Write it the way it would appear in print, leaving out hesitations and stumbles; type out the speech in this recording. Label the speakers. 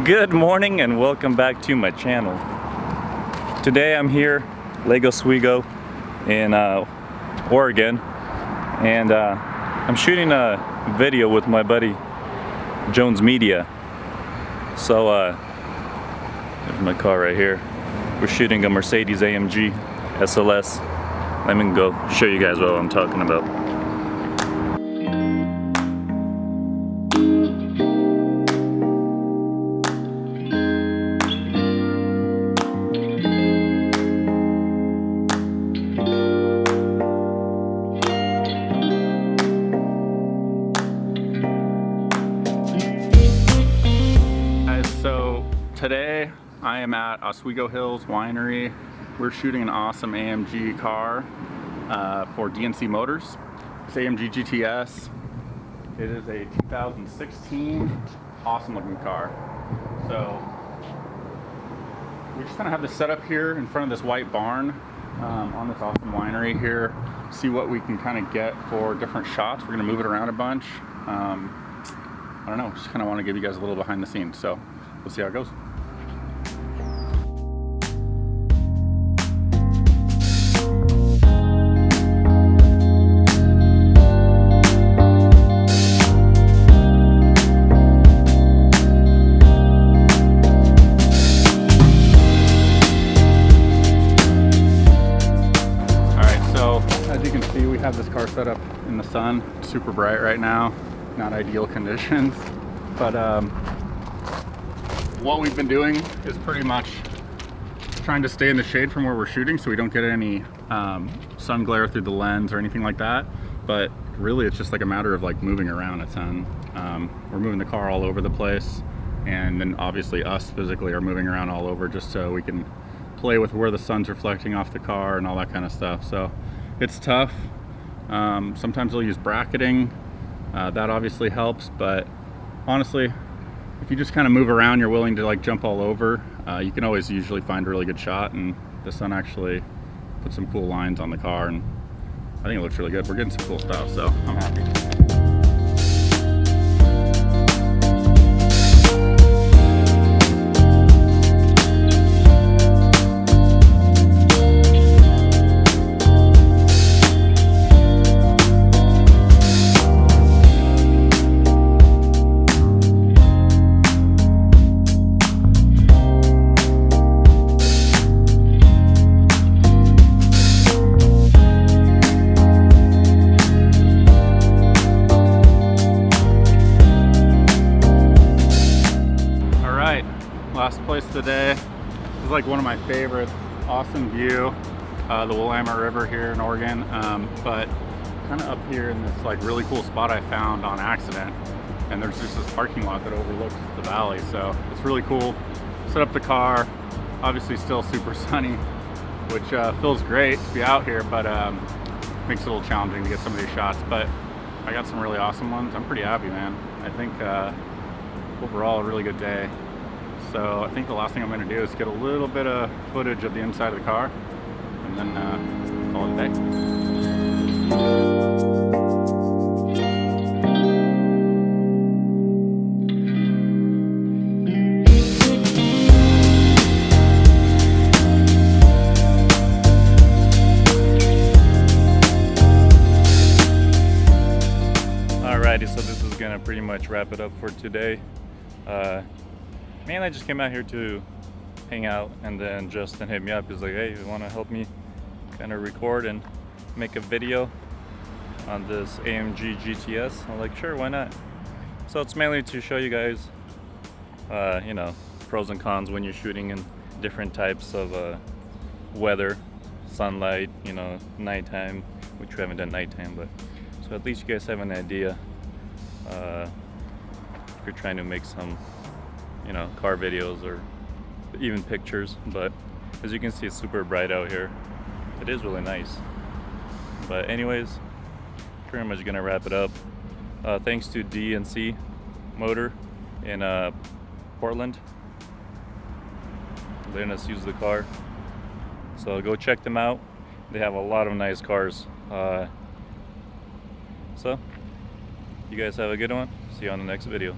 Speaker 1: Good morning and welcome back to my channel. Today I'm here, Lake Oswego in Oregon, and I'm shooting a video with my buddy Jones Media. So there's my car right here. We're shooting a Mercedes AMG SLS. Let me go show you guys what I'm talking about. So today I am at Oswego Hills Winery. We're shooting an awesome AMG car for DNC Motors. It's AMG GTS. It is a 2016 awesome looking car. So we just kind of have this set up here in front of this white barn on this awesome winery here. See what we can kind of get for different shots. We're gonna move it around a bunch. I don't know, just kind of want to give you guys a little behind the scenes. So we'll see how it goes. As you can see, we have this car set up in the sun. It's super bright right now, not ideal conditions, but what we've been doing is pretty much trying to stay in the shade from where we're shooting so we don't get any sun glare through the lens or anything like that. But really it's just like a matter of like moving around a ton. We're moving the car all over the place, and then obviously us physically are moving around all over just so we can play with where the sun's reflecting off the car and all that kind of stuff. So it's tough. Sometimes they'll use bracketing. That obviously helps, but honestly, if you just kind of move around, you're willing to like jump all over, you can always usually find a really good shot, and the sun actually put some cool lines on the car, and I think it looks really good. We're getting some cool stuff, so I'm happy. Last place today is like one of my favorites. Awesome view, the Willamette River here in Oregon, but kind of up here in this like really cool spot I found on accident, and there's just this parking lot that overlooks the valley, so it's really cool. Set up the car, obviously still super sunny, which feels great to be out here, but makes it a little challenging to get some of these shots, but I got some really awesome ones. I'm pretty happy, man. I think overall a really good day. So I think the last thing I'm going to do is get a little bit of footage of the inside of the car, and then call it a day. Alrighty, so this is going to pretty much wrap it up for today. Mainly I just came out here to hang out, and then Justin hit me up. He's like, hey, you want to help me kind of record and make a video on this AMG GTS? I'm like, sure, why not? So it's mainly to show you guys, you know, pros and cons when you're shooting in different types of weather, sunlight, you know, nighttime, which we haven't done nighttime, but so at least you guys have an idea if you're trying to make some, you know, car videos or even pictures. But as you can see, it's super bright out here. It is really nice. But anyways, pretty much gonna wrap it up. Thanks to DNC Motor in Portland, letting us use the car. So go check them out. They have a lot of nice cars. So you guys have a good one. See you on the next video.